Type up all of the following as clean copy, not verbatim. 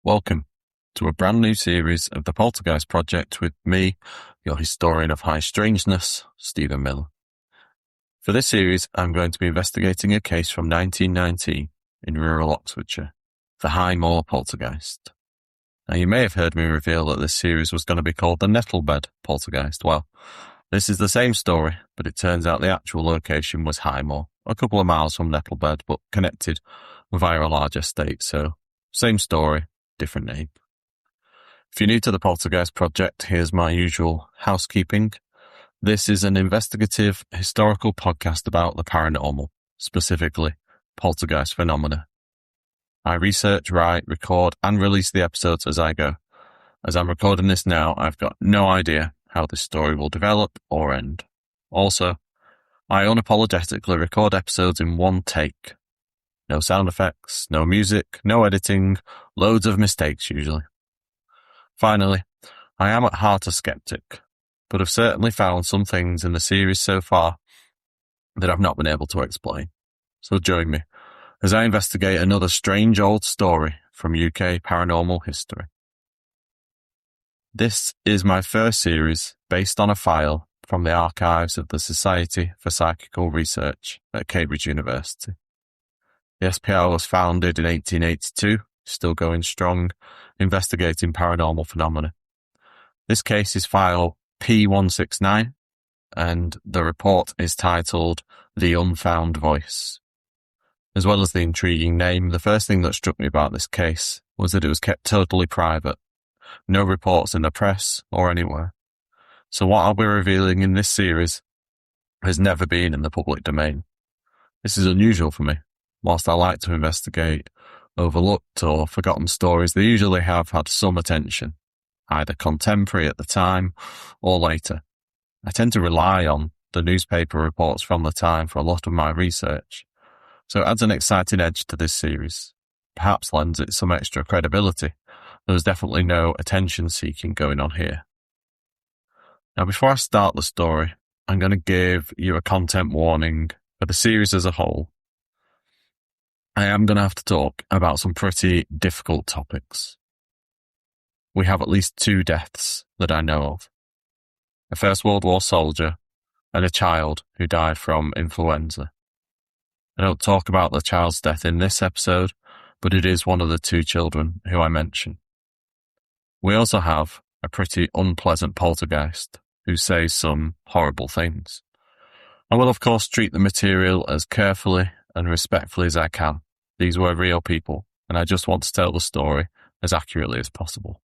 Welcome to a brand new series of the Poltergeist Project with me, your historian of high strangeness, Stephen Miller. For this series, I'm going to be investigating a case from 1919 in rural Oxfordshire, the Highmoor Poltergeist. Now, you may have heard me reveal that this series was going to be called the Nettlebed Poltergeist. Well, this is the same story, but it turns out the actual location was Highmoor, a couple of miles from Nettlebed, but connected via a large estate, so same story, different name. If you're new to the Poltergeist Project, here's my usual housekeeping. This is an investigative, historical podcast about the paranormal, specifically poltergeist phenomena. I research, write, record, and release the episodes as I go. As I'm recording this now, I've got no idea how this story will develop or end. Also, I unapologetically record episodes in one take. No sound effects, no music, no editing, loads of mistakes usually. Finally, I am at heart a skeptic, but have certainly found some things in the series so far that I've not been able to explain. So join me as I investigate another strange old story from UK paranormal history. This is my first series based on a file from the archives of the Society for Psychical Research at Cambridge University. The SPR was founded in 1882, still going strong, investigating paranormal phenomena. This case is file P169, and the report is titled The Unfound Voice. As well as the intriguing name, the first thing that struck me about this case was that it was kept totally private. No reports in the press or anywhere. So what I'll be revealing in this series has never been in the public domain. This is unusual for me. Whilst I like to investigate overlooked or forgotten stories, they usually have had some attention, either contemporary at the time or later. I tend to rely on the newspaper reports from the time for a lot of my research, so it adds an exciting edge to this series. Perhaps lends it some extra credibility. There's definitely no attention-seeking going on here. Now, before I start the story, I'm going to give you a content warning for the series as a whole. I am going to have to talk about some pretty difficult topics. We have at least 2 deaths that I know of. A First World War soldier and a child who died from influenza. I don't talk about the child's death in this episode, but it is one of the 2 children who I mention. We also have a pretty unpleasant poltergeist who says some horrible things. I will of course treat the material as carefully and respectfully as I can. These were real people, and I just want to tell the story as accurately as possible.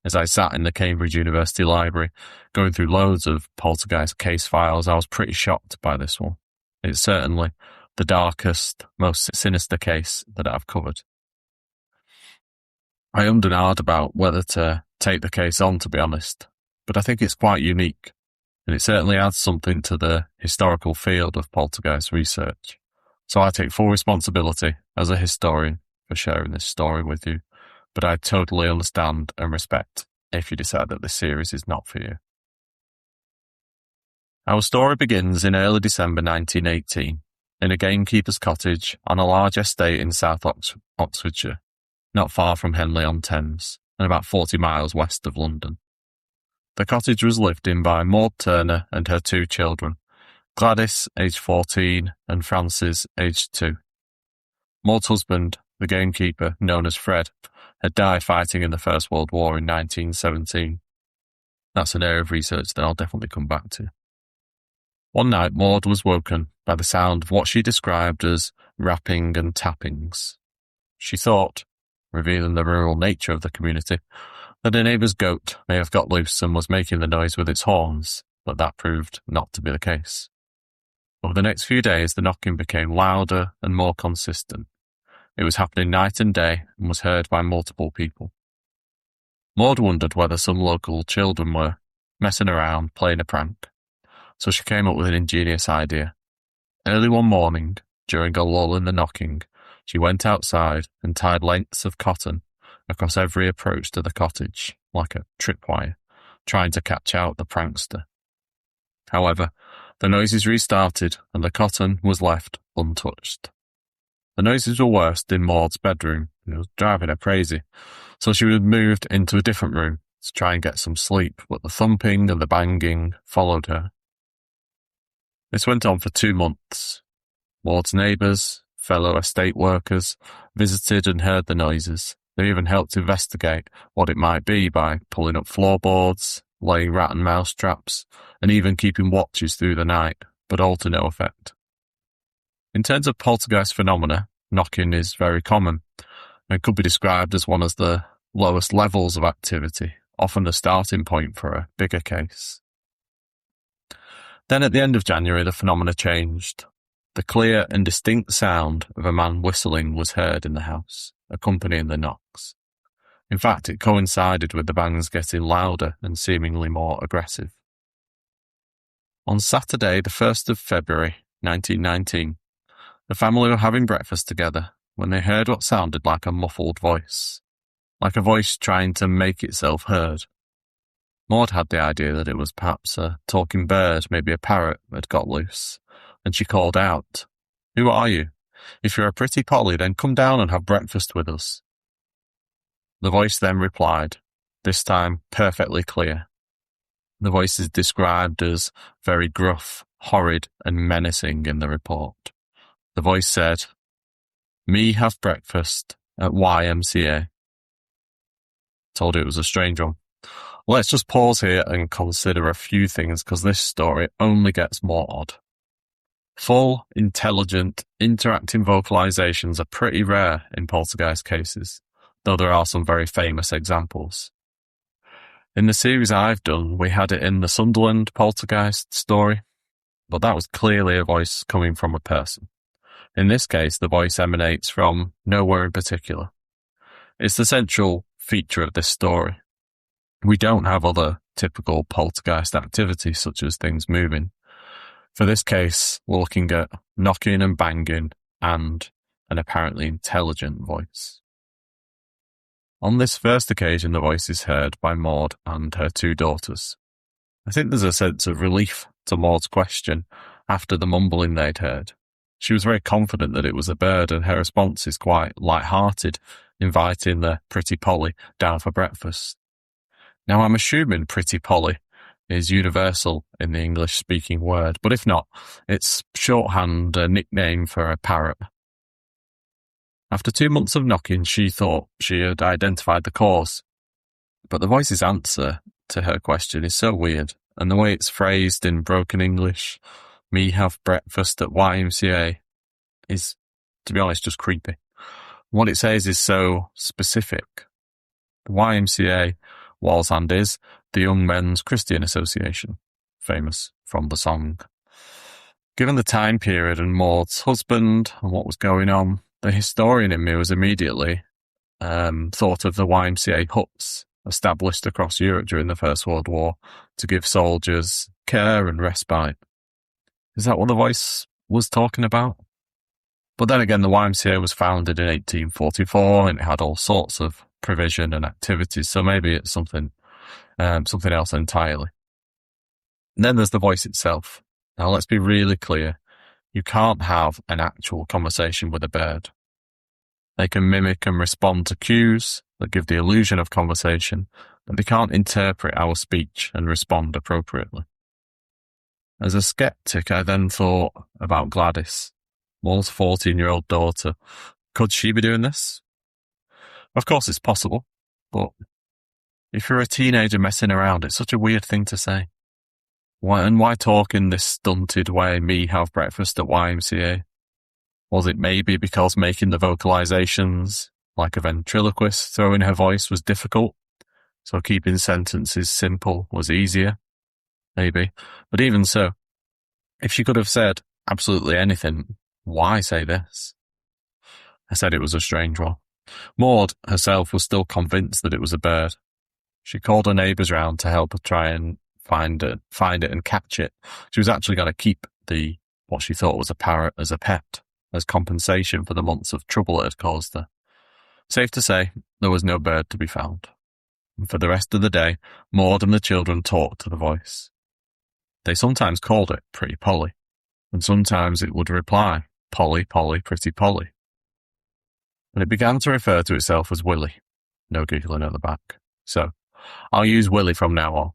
As I sat in the Cambridge University Library, going through loads of poltergeist case files, I was pretty shocked by this one. It's certainly the darkest, most sinister case that I've covered. I ummed and ahed about whether to take the case on, to be honest, but I think it's quite unique, and it certainly adds something to the historical field of poltergeist research. So I take full responsibility as a historian for sharing this story with you, but I totally understand and respect if you decide that this series is not for you. Our story begins in early December 1918 in a gamekeeper's cottage on a large estate in South Oxfordshire, not far from Henley-on-Thames and about 40 miles west of London. The cottage was lived in by Maud Turner and her 2 children, Gladys, aged 14, and Frances, aged 2. Maud's husband, the gamekeeper, known as Fred, had died fighting in the First World War in 1917. That's an area of research that I'll definitely come back to. One night, Maud was woken by the sound of what she described as rapping and tappings. She thought, revealing the rural nature of the community, that a neighbour's goat may have got loose and was making the noise with its horns, but that proved not to be the case. Over the next few days, the knocking became louder and more consistent. It was happening night and day and was heard by multiple people. Maud wondered whether some local children were messing around, playing a prank, so she came up with an ingenious idea. Early one morning, during a lull in the knocking, she went outside and tied lengths of cotton across every approach to the cottage, like a tripwire, trying to catch out the prankster. However, the noises restarted and the cotton was left untouched. The noises were worst in Maud's bedroom, and it was driving her crazy. So she was moved into a different room to try and get some sleep, but the thumping and the banging followed her. This went on for 2 months. Maud's neighbours, fellow estate workers, visited and heard the noises. They even helped investigate what it might be by pulling up floorboards, laying rat and mouse traps, and even keeping watches through the night, but all to no effect. In terms of poltergeist phenomena, knocking is very common and could be described as one of the lowest levels of activity, often the starting point for a bigger case. Then at the end of January, the phenomena changed. The clear and distinct sound of a man whistling was heard in the house, accompanying the knocks. In fact, it coincided with the bangs getting louder and seemingly more aggressive. On Saturday, the 1st of February, 1919, the family were having breakfast together when they heard what sounded like a muffled voice, like a voice trying to make itself heard. Maud had the idea that it was perhaps a talking bird, maybe a parrot, that got loose, and she called out, "Who are you? If you're a pretty Polly, then come down and have breakfast with us." The voice then replied, this time perfectly clear. The voice is described as very gruff, horrid, and menacing in the report. The voice said, "Me have breakfast at YMCA." Told you it was a strange one. Let's just pause here and consider a few things, because this story only gets more odd. Full, intelligent, interacting vocalizations are pretty rare in poltergeist cases, though there are some very famous examples. In the series I've done, we had it in the Sunderland poltergeist story, but that was clearly a voice coming from a person. In this case, the voice emanates from nowhere in particular. It's the central feature of this story. We don't have other typical poltergeist activity, such as things moving. For this case, we're looking at knocking and banging and an apparently intelligent voice. On this first occasion, the voice is heard by Maud and her 2 daughters. I think there's a sense of relief to Maud's question after the mumbling they'd heard. She was very confident that it was a bird, and her response is quite light-hearted, inviting the pretty Polly down for breakfast. Now, I'm assuming pretty Polly is universal in the English-speaking word, but if not, it's shorthand, a nickname for a parrot. After 2 months of knocking, she thought she had identified the cause, but the voice's answer to her question is so weird, and the way it's phrased in broken English, "Me have breakfast at YMCA," is, to be honest, just creepy. What it says is so specific. The YMCA was and is the Young Men's Christian Association, famous from the song. Given the time period and Maud's husband and what was going on, the historian in me was immediately thought of the YMCA huts established across Europe during the First World War to give soldiers care and respite. Is that what the voice was talking about? But then again, the YMCA was founded in 1844 and it had all sorts of provision and activities, so maybe it's something else entirely. And then there's the voice itself. Now let's be really clear. You can't have an actual conversation with a bird. They can mimic and respond to cues that give the illusion of conversation, but they can't interpret our speech and respond appropriately. As a skeptic, I then thought about Gladys, Maud's 14-year-old daughter. Could she be doing this? Of course it's possible, but if you're a teenager messing around, it's such a weird thing to say. Why talk in this stunted way, "Me have breakfast at YMCA"? Was it maybe because making the vocalizations like a ventriloquist throwing her voice was difficult, so keeping sentences simple was easier? Maybe. But even so, if she could have said absolutely anything, why say this? I said it was a strange one. Maud herself was still convinced that it was a bird. She called her neighbours round to help her try and find it and catch it. She was actually going to keep what she thought was a parrot as a pet, as compensation for the months of trouble it had caused her. Safe to say, there was no bird to be found. And for the rest of the day, Maud and the children talked to the voice. They sometimes called it Pretty Polly, and sometimes it would reply, "Polly, Polly, Pretty Polly." and it began to refer to itself as Willie. No giggling at the back. So, I'll use Willie from now on.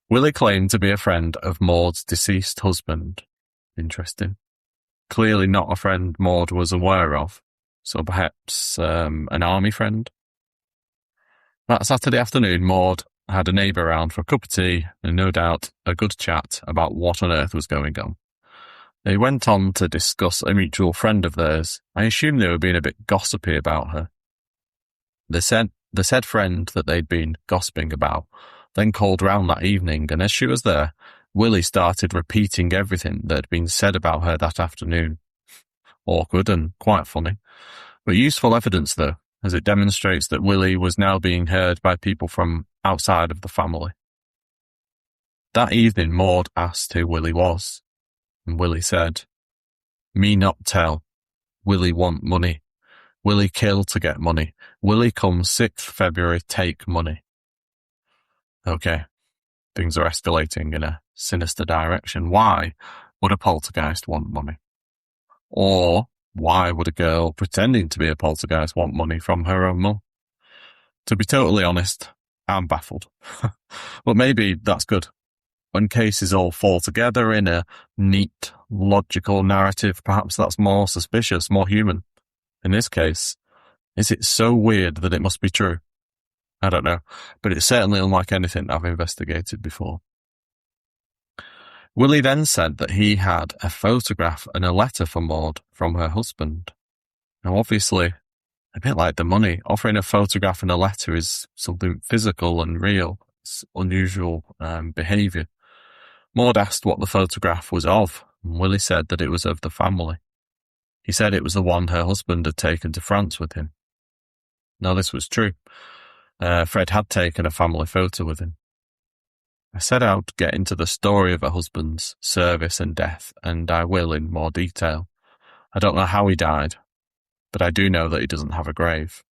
Willie claimed to be a friend of Maud's deceased husband. Interesting. Clearly not a friend Maud was aware of, so perhaps an army friend. That Saturday afternoon, Maud had a neighbour around for a cup of tea and no doubt a good chat about what on earth was going on. They went on to discuss a mutual friend of theirs. I assume they were being a bit gossipy about her. The said friend that they'd been gossiping about then called round that evening, and as she was there, Willie started repeating everything that had been said about her that afternoon. Awkward and quite funny, but useful evidence though, as it demonstrates that Willie was now being heard by people from outside of the family. That evening, Maud asked who Willie was, and Willie said, "Me not tell. Willie want money. Willie kill to get money. Willie come 6th February take money." Okay, things are escalating in a sinister direction. Why would a poltergeist want money? Or why would a girl pretending to be a poltergeist want money from her own mum? To be totally honest, I'm baffled. But maybe that's good. When cases all fall together in a neat, logical narrative, perhaps that's more suspicious, more human. In this case, is it so weird that it must be true? I don't know, but it's certainly unlike anything I've investigated before. Willie then said that he had a photograph and a letter for Maud from her husband. Now obviously, a bit like the money, offering a photograph and a letter is something physical and real. It's unusual behaviour. Maud asked what the photograph was of, and Willie said that it was of the family. He said it was the one her husband had taken to France with him. Now this was true. Fred had taken a family photo with him. I set out to get into the story of her husband's service and death, and I will in more detail. I don't know how he died, but I do know that he doesn't have a grave.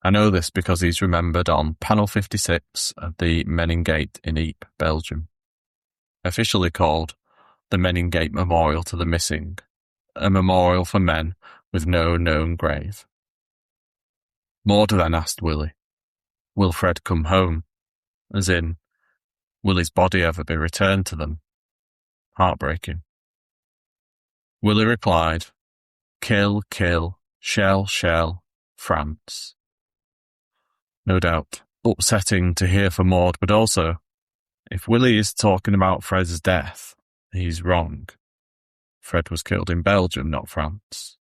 I know this because he's remembered on panel 56 of the Meningate in Ypres, Belgium. Officially called the Meningate Memorial to the Missing, a memorial for men with no known grave. Maud then asked Willie, "Will Fred come home?" As in, will his body ever be returned to them? Heartbreaking. Willie replied, "Kill, kill, shell, shell, France." No doubt, upsetting to hear for Maud, but also, if Willie is talking about Fred's death, he's wrong. Fred was killed in Belgium, not France.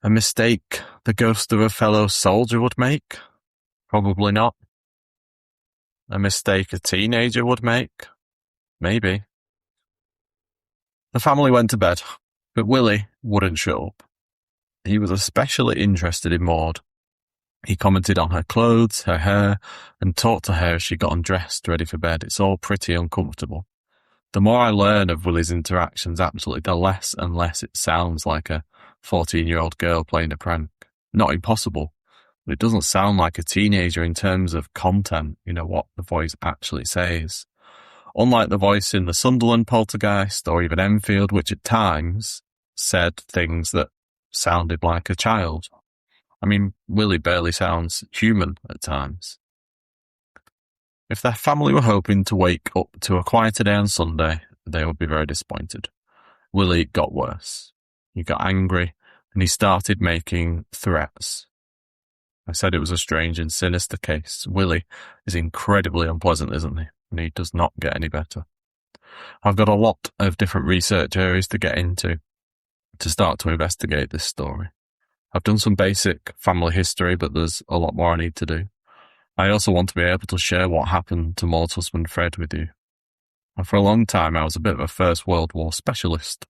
A mistake the ghost of a fellow soldier would make? Probably not. A mistake a teenager would make? Maybe. The family went to bed, but Willie wouldn't show up. He was especially interested in Maud. He commented on her clothes, her hair, and talked to her as she got undressed, ready for bed. It's all pretty uncomfortable. The more I learn of Willie's interactions, absolutely, the less and less it sounds like a 14-year-old girl playing a prank. Not impossible, but it doesn't sound like a teenager in terms of content, what the voice actually says. Unlike the voice in the Sunderland Poltergeist or even Enfield, which at times said things that sounded like a child. I mean, Willie barely sounds human at times. If their family were hoping to wake up to a quieter day on Sunday, they would be very disappointed. Willie got worse. He got angry and he started making threats. I said it was a strange and sinister case. Willie is incredibly unpleasant, isn't he? And he does not get any better. I've got a lot of different research areas to get into to start to investigate this story. I've done some basic family history, but there's a lot more I need to do. I also want to be able to share what happened to Maud's husband Fred with you. And for a long time, I was a bit of a First World War specialist.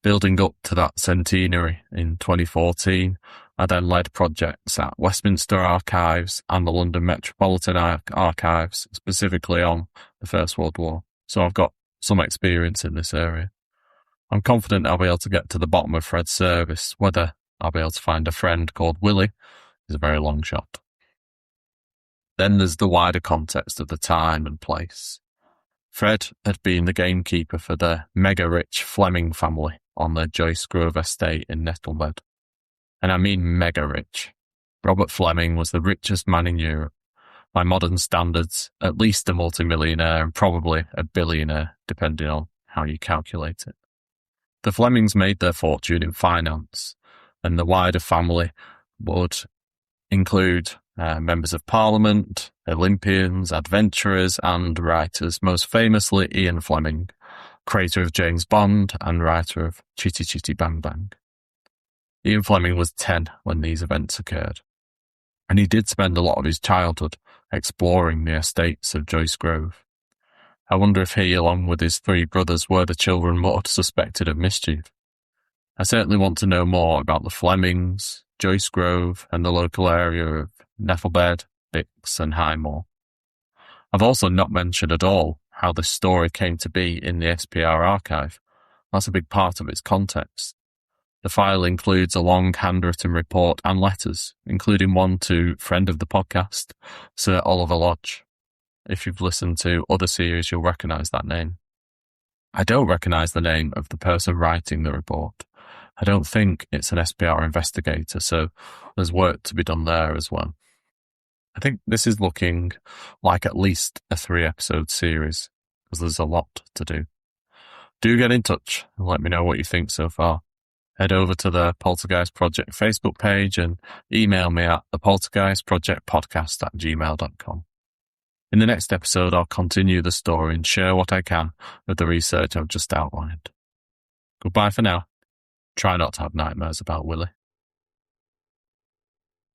Building up to that centenary in 2014, I then led projects at Westminster Archives and the London Metropolitan Archives, specifically on the First World War. So I've got some experience in this area. I'm confident I'll be able to get to the bottom of Fred's service. Whether I'll be able to find a friend called Willie is a very long shot. Then there's the wider context of the time and place. Fred had been the gamekeeper for the mega-rich Fleming family on their Joyce Grove estate in Nettlebed. And I mean mega rich. Robert Fleming was the richest man in Europe. By modern standards, at least a multimillionaire and probably a billionaire, depending on how you calculate it. The Flemings made their fortune in finance, and the wider family would include members of Parliament, Olympians, adventurers, and writers, most famously Ian Fleming, creator of James Bond and writer of Chitty Chitty Bang Bang. Ian Fleming was 10 when these events occurred, and he did spend a lot of his childhood exploring the estates of Joyce Grove. I wonder if he, along with his 3 brothers, were the children more suspected of mischief. I certainly want to know more about the Flemings, Joyce Grove, and the local area of Nettlebed, Bix, and Highmoor. I've also not mentioned at all how this story came to be in the SPR archive. That's a big part of its context. The file includes a long handwritten report and letters, including one to friend of the podcast, Sir Oliver Lodge. If you've listened to other series, you'll recognise that name. I don't recognise the name of the person writing the report. I don't think it's an SPR investigator, so there's work to be done there as well. I think this is looking like at least a 3-episode series, because there's a lot to do. Do get in touch and let me know what you think so far. Head over to the Poltergeist Project Facebook page and email me at thepoltergeistprojectpodcast@gmail.com. In the next episode, I'll continue the story and share what I can with the research I've just outlined. Goodbye for now. Try not to have nightmares about Willie.